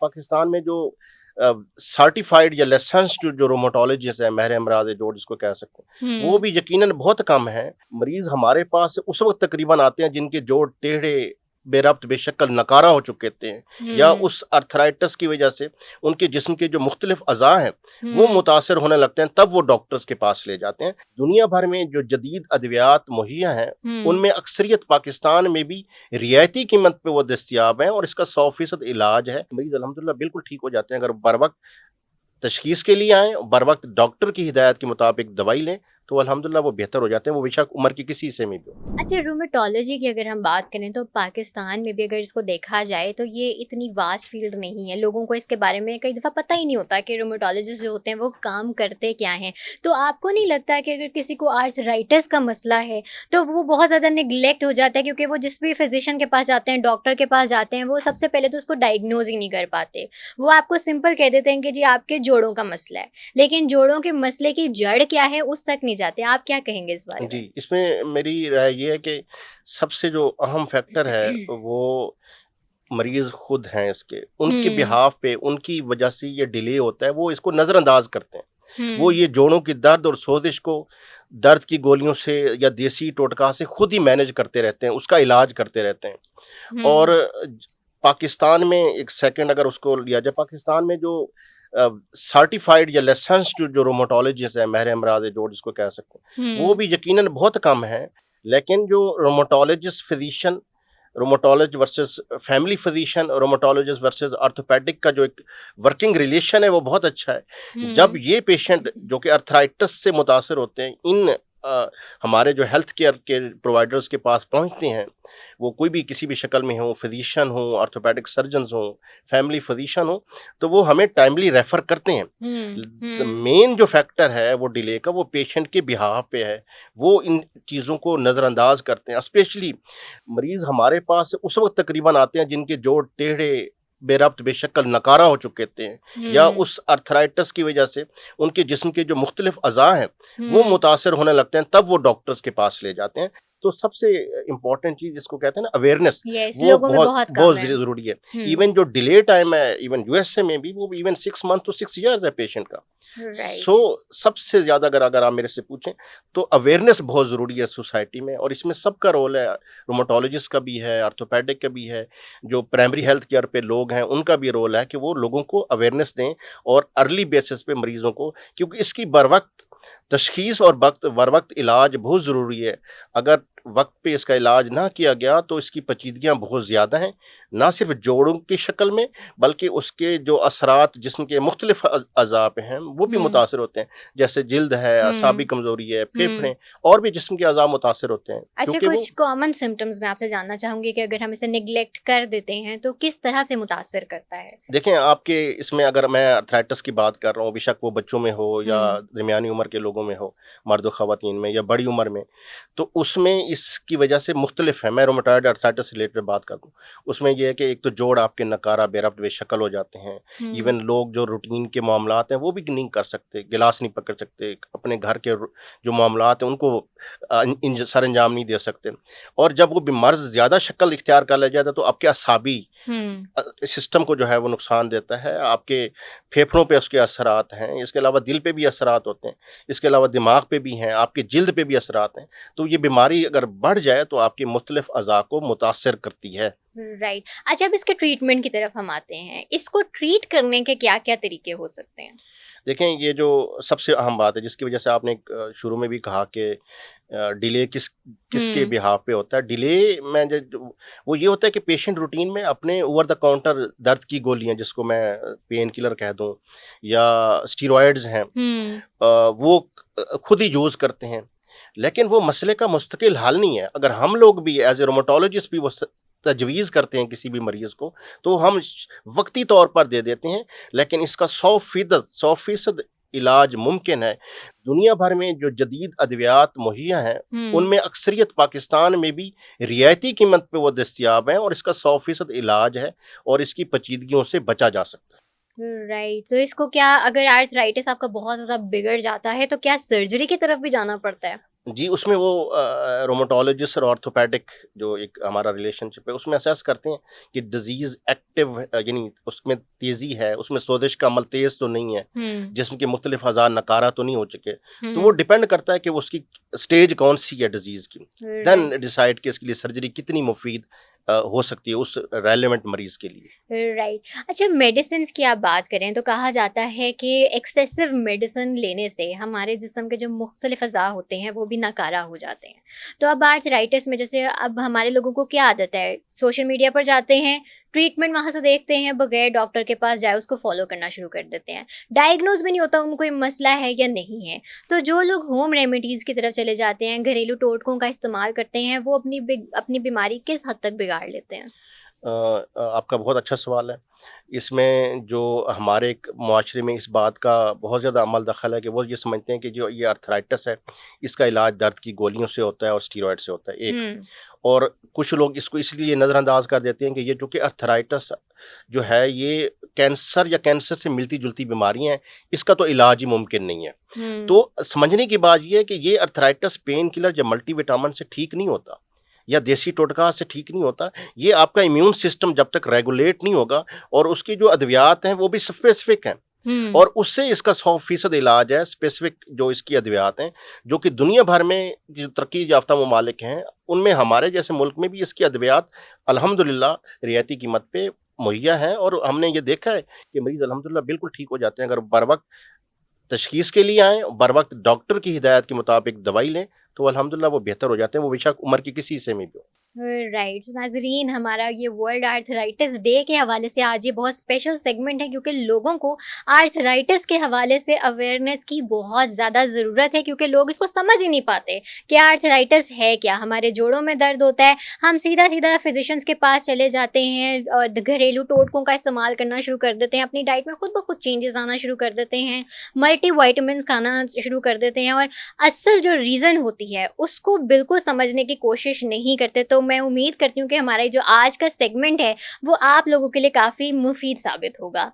पाकिस्तान में जो सर्टिफाइड या लाइसेंस्ड जो रोमाटोलॉजिस्ट है, महर अमराज जोड़ जिसको कह सकते हैं, वो हुँ, भी यकीनन बहुत कम है। मरीज हमारे पास उस वक्त तकरीबन आते हैं जिनके जोड़ टेढ़े, बेरब्त, बेशक्ल, नकारा हो चुके थे, या हुँ, उस अर्थराइटिस की वजह से उनके जिस्म के जो मुख्तलिफ अज़ा हैं वो हुँ, मुतासर होने लगते हैं, तब वो डॉक्टर्स के पास ले जाते हैं। दुनिया भर में जो जदीद अद्वियात मुहैया हैं हुँ। उनमें अक्सरियत पाकिस्तान में भी रियायती कीमत पे वो दस्तयाब हैं, और इसका 100% इलाज है। मरीज अल्हम्दुलिल्लाह बिल्कुल ठीक हो जाते हैं अगर बर वक्त तशखीस के लिए आएँ, बर वक्त डॉक्टर की हिदायत के मुताबिक दवाई लें, तो अल्हम्दुलिल्लाह वो बेहतर हो जाते हैं, वो बेशक उम्र के किसी हिस्से में भी हो। अच्छा, रूमेटोलॉजी की अगर हम बात करें तो पाकिस्तान में भी अगर इसको देखा जाए तो ये इतनी वास्ट फील्ड नहीं है। लोगों को इसके बारे में कई दफ़ा पता ही नहीं होता कि रूमेटोलॉजिस्ट जो होते हैं वो काम करते क्या हैं। तो आपको नहीं लगता कि अगर किसी को आर्थराइटिस का मसला है तो वो बहुत ज़्यादा नेग्लेक्ट हो जाता है, क्योंकि वो जिस भी फिजिशियन के पास जाते हैं, डॉक्टर के पास जाते हैं, वो सबसे पहले तो उसको डायग्नोज ही नहीं कर पाते। वो आपको सिंपल कह देते हैं कि जी आपके जोड़ों का मसला है, लेकिन जोड़ों के मसले की जड़ क्या है उस तक नहीं जाते। आप क्या कहेंगे इस बारे जी, में? इसमें मेरी राय ये है कि सबसे जो अहम फैक्टर है वो मरीज़ खुद हैं इसके। उनके हुँ, बिहाफ़ पे उनकी वजह से ये डिले होता है, वो इसको नज़रअंदाज़ करते हैं। वो हुँ, ये जोड़ों की दर्द और सोज़िश को दर्द की गोलियों से या देसी टोटका से खुद ही मैनेज करते रहते हैं, उसका इलाज करते रहते हैं। और हुँ, पाकिस्तान में एक सेकंड अगर उसको लिया जाए, पाकिस्तान में जो सर्टिफाइड या लाइसेंस्ड जो रोमाटोलॉजिस्ट है, महर अमराज जोड़ जिसको कह सकते हैं, वो हुँ, भी यकीनन बहुत कम है। लेकिन जो rheumatologist physician, rheumatologist versus family physician, rheumatologist versus orthopaedic का जो एक वर्किंग रिलेशन है वो बहुत अच्छा है। जब हुँ, ये पेशेंट जो कि अर्थराइटिस से मुतासर होते हैं, इन हमारे जो हेल्थ केयर के प्रोवाइडर्स के पास पहुँचते हैं, वो कोई भी किसी भी शक्ल में हो, फिजिशियन हो, ऑर्थोपेडिक सर्जन्स हों, फैमिली फिजिशियन हो, तो वो हमें टाइमली रेफ़र करते हैं। हुँ, हुँ, मेन जो फैक्टर है वो डिले का, वो पेशेंट के बिहाफ़ पे है। वो इन चीज़ों को नज़रअंदाज़ करते हैं। स्पेशली मरीज़ हमारे पास उस वक़्त तकरीबन आते हैं जिनके जोड़ टेढ़े, बेरब्त, बेशक्ल, नकारा हो चुके थे, या हुँ, उस अर्थराइटिस की वजह से उनके जिस्म के जो मुख्तलिफ अज़ा हैं वो हुँ, मुतासर होने लगते हैं, तब वो डॉक्टर्स के पास ले जाते हैं। तो सबसे इम्पोर्टेंट चीज़ जिसको कहते हैं ना अवेयरनेस, यस, वो लोगों में बहुत बहुत बहुत कम है। ज़रूरी है। हुँ, इवन जो डिले टाइम है, इवन यूएसए में भी वो इवन 6 मंथ टू 6 ईयर्स है पेशेंट का। सो राइट, सबसे ज़्यादा अगर अगर आप मेरे से पूछें तो अवेयरनेस बहुत ज़रूरी है सोसाइटी में, और इसमें सबका रोल है। रोमाटोलॉजिस्ट का भी है, ऑर्थोपेडिक का भी है, जो प्राइमरी हेल्थ केयर पे लोग हैं उनका भी रोल है कि वो लोगों को अवेयरनेस दें, और अर्ली बेसिस पे मरीज़ों को, क्योंकि इसकी बरवक़्त तशख़ीस और बरवक़्त इलाज बहुत ज़रूरी है। अगर वक़्त पे इसका इलाज ना किया गया तो इसकी पेचीदगियाँ बहुत ज़्यादा हैं, ना सिर्फ़ जोड़ों की शक्ल में, बल्कि उसके जो असरात जिस्म के मुख्तलिफ अज़ा पे हैं वो भी हुँ, मुतासिर होते हैं। जैसे जिल्द है, असाबी हुँ, कमज़ोरी है, हुँ। फेफड़े और भी जिस्म के अज़ा मुतासिर होते हैं, अच्छा, क्योंकि वो कुछ कॉमन सिम्पटम्स मैं आपसे जानना चाहूँगी कि अगर हम इसे नेग्लेक्ट कर देते हैं तो किस तरह से मुतासिर करता है? देखें, आपके इसमें अगर मैं अर्थराइटिस की बात कर रहा हूँ, बेशक वो बच्चों में हो या हुँ, दरमियानी उम्र के लोगों में हो, मर्द व ख़वातीन में या बड़ी उम्र में, तो उसमें इसकी वजह से मुख्तलिफ है। मैं रूमेटॉइड अर्थराइटिस से रिलेटेड बात करूँ, उसमें ये है कि एक तो जोड़ आपके नकारा, बेरब्त, बेशक्ल हो जाते हैं। हुँ, इवन लोग जो रूटीन के मामलात हैं, वो भी नहीं कर सकते, गिलास नहीं पकड़ सकते, अपने घर के जो मामलात हैं, उनको सरअंजाम नहीं दे सकते। और जब वो मर्ज़ ज़्यादा शक्ल इख्तियार कर ले जाता है, तो आपके असाबी हुँ, सिस्टम को जो है वो नुकसान देता है, आपके फेफड़ों पे उसके असरात हैं, इसके अलावा दिल पे भी असरात होते हैं, इसके अलावा दिमाग पे भी हैं, आपकी जिल्द पे भी असरात हैं। तो ये बीमारी अगर बढ़ जाए तो आपके मुख्तलिफ अज़ा को मुतासिर करती है। राइट। अच्छा, अब इसके ट्रीटमेंट की तरफ हम आते हैं। इसको ट्रीट करने के क्या-क्या तरीके हो सकते हैं? देखें, ये जो सबसे अहम बात है जिसकी वजह से आपने शुरू में भी कहा कि डिले किसके हुँ, बिहाफ़ पे होता है। डिले में वो ये होता है कि पेशेंट रूटीन में अपने ओवर द काउंटर दर्द की गोलियाँ, जिसको मैं पेन किलर कह दूँ या स्टेरॉइड्स हैं, हुँ, वो खुद ही यूज़ करते हैं। लेकिन वो मसले का मुस्तकिल हल नहीं है। अगर हम लोग भी एज़ ए रोमाटोलॉजिस्ट भी वो तजवीज़ करते हैं किसी भी मरीज़ को, तो हम वक़्ती तौर पर दे देते हैं, लेकिन इसका 100% इलाज मुमकिन है। दुनिया भर में जो जदीद अद्वियात मुहैया हैं, हुँ। उनमें अक्सरियत पाकिस्तान में भी रियायती कीमत पे वो दस्तयाब हैं, और इसका 100% इलाज है, और इसकी पेचीदगियों से बचा जा सकता है। राइट, तो इसको क्या, अगर आर्थराइटिस आपका बहुत ज़्यादा बिगड़ जाता है तो क्या सर्जरी की तरफ भी जाना पड़ता है? जी, उसमें वो रोमाटोलॉजिस्ट और ऑर्थोपेडिक जो एक हमारा रिलेशनशिप है, उसमें असेस करते हैं कि डिज़ीज़ एक्टिव यानी उसमें तेज़ी है, उसमें सोज़िश का अमल तेज़ तो नहीं है, हुँ, जिस्म के मुख्तलिफ अज़ा नकारा तो नहीं हो चुके। तो वो हुँ, डिपेंड करता है कि वो उसकी स्टेज कौन-सी है डिज़ीज़ की। राइट। देन डिसाइड कि इसके लिए सर्जरी कितनी मुफ़ीद हो सकती है उस रेलेवेंट मरीज़ के लिए। राइट। अच्छा, मेडिसिन्स की आप बात करें तो कहा जाता है कि एक्सेसिव मेडिसिन लेने से हमारे जिस्म के जो मुख्तलिफ अज़ा होते हैं वो भी नाकारा हो जाते हैं। तो अब आर्थराइटिस में जैसे अब हमारे लोगों को क्या आदत है, सोशल मीडिया पर जाते हैं, ट्रीटमेंट वहाँ से देखते हैं, बगैर डॉक्टर के पास जाए उसको फॉलो करना शुरू कर देते हैं। डायग्नोज भी नहीं होता उनको ये मसला है या नहीं है। तो जो लोग होम रेमेडीज़ की तरफ चले जाते हैं, घरेलू टोटकों का इस्तेमाल करते हैं, वो अपनी बीमारी किस हद तक बिगाड़ लेते हैं? आपका बहुत अच्छा सवाल है। इसमें जो हमारे एक मुआशरे में इस बात का बहुत ज़्यादा अमल दखल है कि वो ये समझते हैं कि जो ये अर्थराइटिस है, इसका इलाज दर्द की गोलियों से होता है और स्टीरॉइड से होता है, एक। हुँ, और कुछ लोग इसको इसलिए नज़रअंदाज कर देते हैं कि ये जो कि अर्थराइटिस जो है, ये कैंसर या कैंसर से मिलती-जुलती बीमारियाँ हैं, इसका तो इलाज ही मुमकिन नहीं है। हुँ, तो समझने की बात ये है कि ये अर्थराइटिस पेन किलर या मल्टीविटामिन से ठीक नहीं होता या देसी टोटका से ठीक नहीं होता। ये आपका इम्यून सिस्टम जब तक रेगुलेट नहीं होगा और उसकी जो अद्वियात हैं वो भी स्पेसिफिक हैं हुँ, और उससे इसका 100% इलाज है। स्पेसिफिक जो इसकी अद्वियात हैं, जो कि दुनिया भर में जो तरक्की याफ्ता ममालिक हैं, उनमें हमारे जैसे मुल्क में भी इसकी अद्वियात अल्हम्दुलिल्लाह रियायती कीमत पे मुहैया हैं और हमने ये देखा है कि मरीज़ अल्हम्दुलिल्लाह बिल्कुल ठीक हो जाते हैं अगर बर वक़्त तशख़ीस के लिए आएँ, बर वक़्त डॉक्टर की हिदायत के मुताबिक दवाई लें, तो अल्हम्दुलिल्लाह वो बेहतर हो जाते हैं, वो बेशक उम्र के किसी हिस्से में भी हो। राइट। नाजरीन, हमारा ये वर्ल्ड आर्थराइटिस डे के हवाले से आज ये बहुत स्पेशल सेगमेंट है क्योंकि लोगों को आर्थराइटिस के हवाले से अवेयरनेस की बहुत ज़्यादा ज़रूरत है क्योंकि लोग इसको समझ ही नहीं पाते कि आर्थराइटिस है क्या। हमारे जोड़ों में दर्द होता है, हम सीधा सीधा फिजिशियंस के पास चले जाते हैं और घरेलू टोटकों का इस्तेमाल करना शुरू कर देते हैं, अपनी डाइट में खुद ब खुद चेंजेस आना शुरू कर देते हैं, मल्टी वाइटामिन खाना शुरू कर देते हैं और असल जो रीज़न होती है उसको बिल्कुल समझने की कोशिश नहीं करते। तो मैं उम्मीद करती हूँ कि हमारा ये जो आज का सेगमेंट है वो आप लोगों के लिए काफ़ी मुफीद साबित होगा।